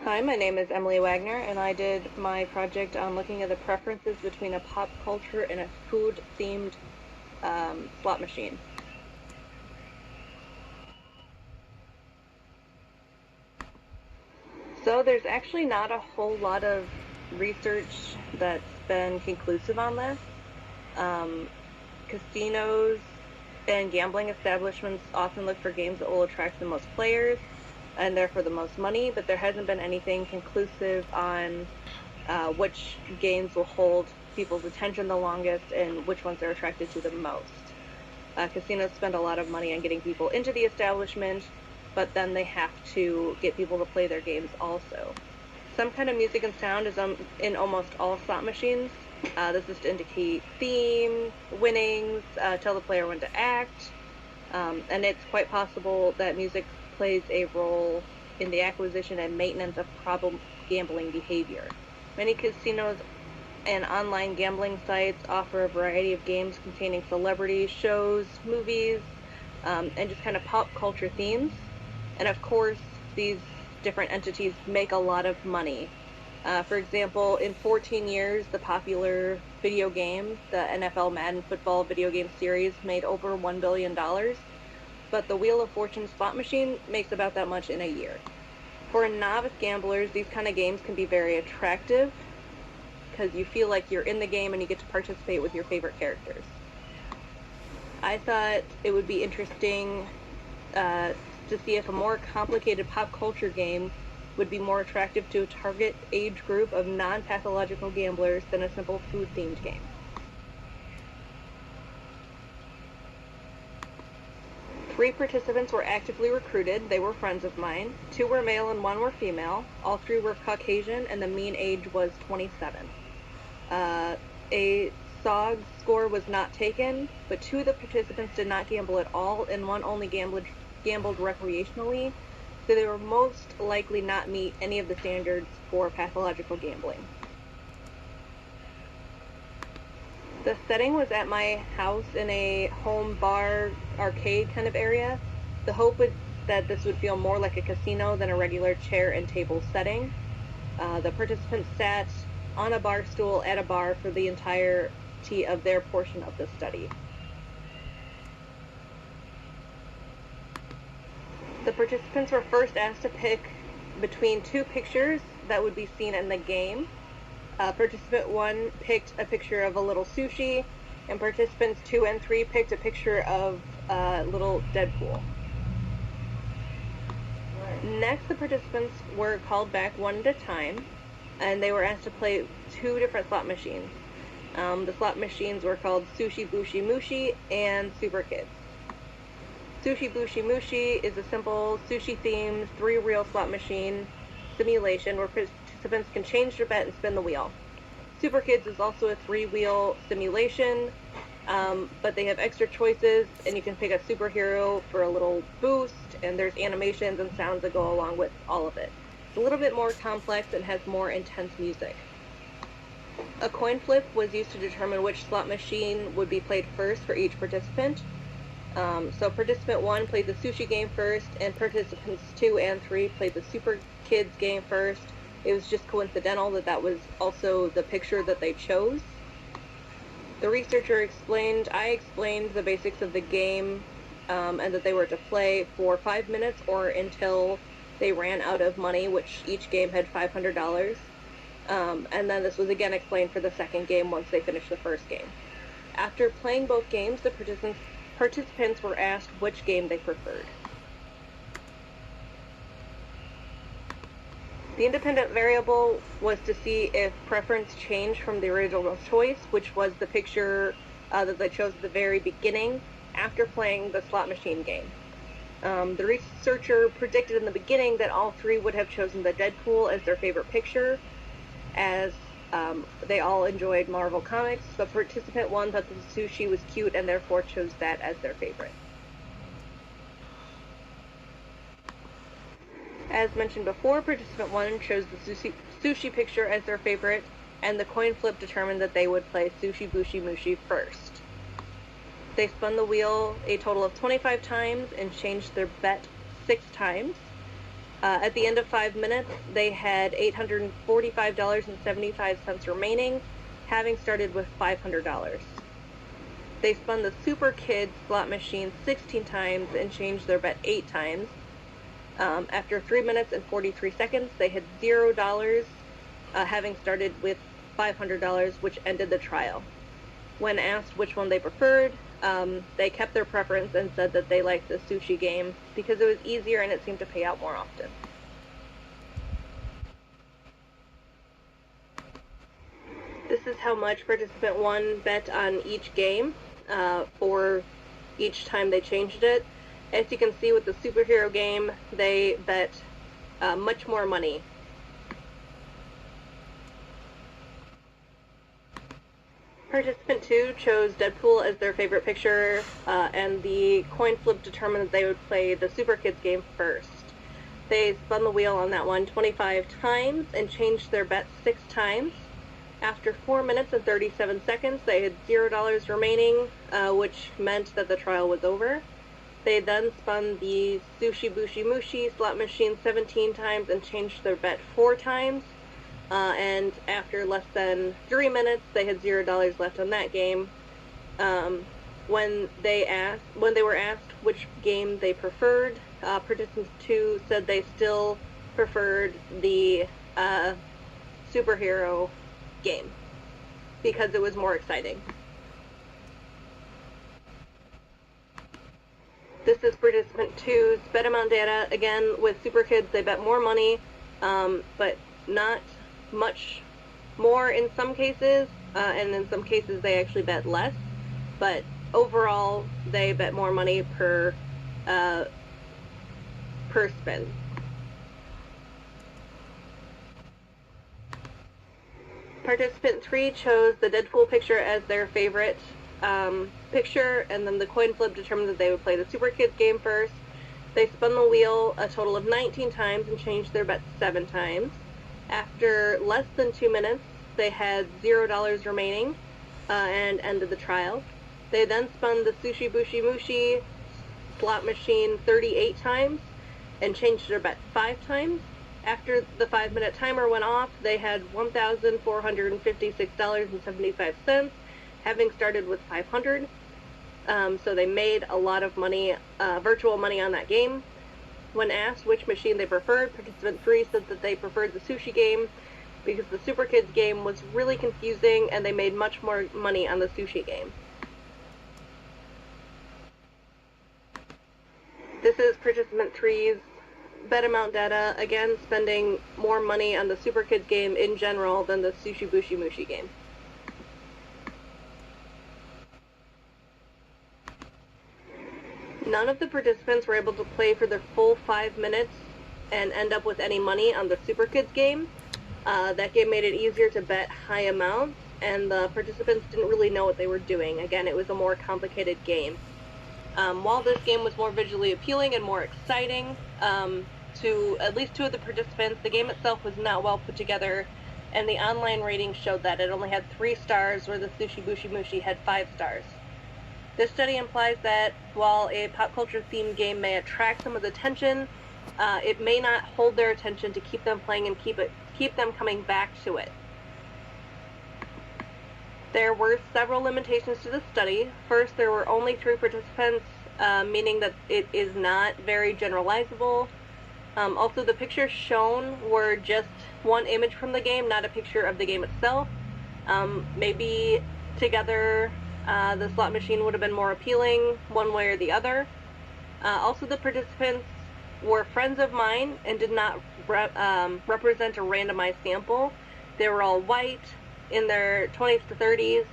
Hi, my name is Emily Wagner, and I did my project on looking at the preferences between a pop culture and a food-themed slot machine. So there's actually not a whole lot of research that's been conclusive on this. Um, Casinos and gambling establishments often look for games that will attract the most players and therefore the most money, but there hasn't been anything conclusive on which games will hold people's attention the longest and which ones they're attracted to the most. Casinos spend a lot of money on getting people into the establishment, but then they have to get people to play their games also. Some kind of music and sound is in almost all slot machines. This is to indicate theme, winnings, tell the player when to act, and it's quite possible that music plays a role in the acquisition and maintenance of problem gambling behavior. Many casinos and online gambling sites offer a variety of games containing celebrities, shows, movies, and just kind of pop culture themes. And of course, these different entities make a lot of money. For example, in 14 years, the popular video game, the NFL Madden football video game series, made over $1 billion. But the Wheel of Fortune slot machine makes about that much in a year. For novice gamblers, these kind of games can be very attractive because you feel like you're in the game and you get to participate with your favorite characters. I thought it would be interesting to see if a more complicated pop culture game would be more attractive to a target age group of non-pathological gamblers than a simple food-themed game. 3 participants were actively recruited. They were friends of mine. 2 were male and 1 were female. All 3 were Caucasian, and the mean age was 27. A SOG score was not taken, but 2 of the participants did not gamble at all, and 1 only gambled recreationally, so they were most likely not meet any of the standards for pathological gambling. The setting was at my house in a home bar arcade kind of area. The hope was that this would feel more like a casino than a regular chair and table setting. The participants sat on a bar stool at a bar for the entirety of their portion of the study. The participants were first asked to pick between 2 pictures that would be seen in the game. Participant 1 picked a picture of a little sushi, and participants 2 and 3 picked a picture of little Deadpool. Next, the participants were called back one at a time, and they were asked to play 2 different slot machines. The slot machines were called Sushi Bushi Mushi and Super Kids. Sushi Bushi Mushi is a simple sushi-themed 3-reel slot machine simulation where participants can change their bet and spin the wheel. Super Kids is also a 3-wheel simulation, but they have extra choices, and you can pick a superhero for a little boost, and there's animations and sounds that go along with all of it. It's a little bit more complex and has more intense music. A coin flip was used to determine which slot machine would be played first for each participant. So participant 1 played the sushi game first, and participants 2 and 3 played the Super Kids game first. It was just coincidental that that was also the picture that they chose. The researcher I explained the basics of the game, and that they were to play for 5 minutes or until they ran out of money, which each game had $500. And then this was again explained for the second game once they finished the first game. After playing both games, the participants were asked which game they preferred. The independent variable was to see if preference changed from the original choice, which was the picture that they chose at the very beginning after playing the slot machine game. The researcher predicted in the beginning that all 3 would have chosen the Deadpool as their favorite picture, as they all enjoyed Marvel Comics, but participant 1 thought the sushi was cute and therefore chose that as their favorite. As mentioned before, participant 1 chose the sushi picture as their favorite, and the coin flip determined that they would play Sushi Bushi Mushi first. They spun the wheel a total of 25 times and changed their bet 6 times. At the end of 5 minutes, they had $845.75 remaining, having started with $500. They spun the Super Kids slot machine 16 times and changed their bet 8 times. After 3 minutes and 43 seconds, they had $0, having started with $500, which ended the trial. When asked which one they preferred, they kept their preference and said that they liked the sushi game because it was easier and it seemed to pay out more often. This is how much participant 1 bet on each game for each time they changed it. As you can see with the superhero game, they bet much more money. Participant 2 chose Deadpool as their favorite picture, and the coin flip determined that they would play the Super Kids game first. They spun the wheel on that one 25 times and changed their bet 6 times. After 4 minutes and 37 seconds, they had $0 remaining, which meant that the trial was over. They then spun the Sushi Bushi Mushi slot machine 17 times and changed their bet 4 times. And after less than 3 minutes, they had $0 left on that game. When they were asked which game they preferred, participant 2 said they still preferred the superhero game because it was more exciting. This is participant 2's bet amount data. Again, with Super Kids, they bet more money, but not much more in some cases, and in some cases they actually bet less, but overall they bet more money per spin. Participant 3 chose the Deadpool picture as their favorite picture, and then the coin flip determined that they would play the Super Kids game first. They spun the wheel a total of 19 times and changed their bet 7 times. After less than 2 minutes, they had $0 remaining and ended the trial. They then spun the Sushi Bushi Mushi slot machine 38 times and changed their bet 5 times. After the 5-minute timer went off, they had $1,456.75, having started with $500. So they made a lot of money, virtual money on that game. When asked which machine they preferred, participant 3 said that they preferred the sushi game because the Super Kids game was really confusing and they made much more money on the sushi game. This is participant 3's bet amount data, again spending more money on the Super Kids game in general than the Sushi Bushi Mushi game. None of the participants were able to play for their full 5 minutes and end up with any money on the Super Kids game. That game made it easier to bet high amounts, and the participants didn't really know what they were doing. Again, it was a more complicated game. While this game was more visually appealing and more exciting to at least 2 of the participants, the game itself was not well put together, and the online rating showed that it only had 3 stars, where the Sushi Bushi Mushi had 5 stars. This study implies that while a pop culture themed game may attract someone's attention, it may not hold their attention to keep them playing and keep them coming back to it. There were several limitations to the study. First, there were only 3 participants, meaning that it is not very generalizable. Also, the pictures shown were just one image from the game, not a picture of the game itself. Maybe together the slot machine would have been more appealing one way or the other. Also, the participants were friends of mine and did not represent a randomized sample. They were all white, in their 20s to 30s,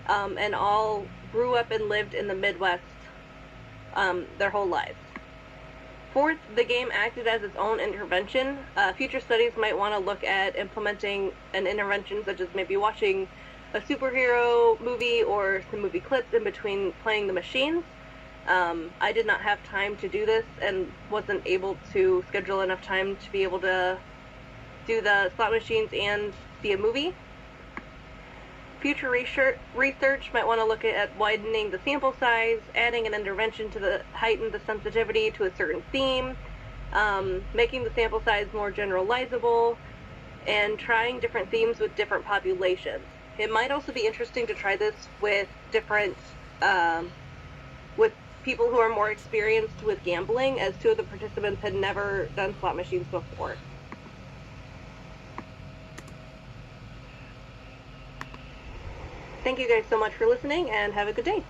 and all grew up and lived in the Midwest their whole lives. Fourth, the game acted as its own intervention. Future studies might want to look at implementing an intervention such as maybe watching a superhero movie or some movie clips in between playing the machines. I did not have time to do this and wasn't able to schedule enough time to be able to do the slot machines and see a movie. Future research might want to look at widening the sample size, adding an intervention to heighten the sensitivity to a certain theme, making the sample size more generalizable, and trying different themes with different populations. It might also be interesting to try this with different, with people who are more experienced with gambling, as 2 of the participants had never done slot machines before. Thank you guys so much for listening, and have a good day.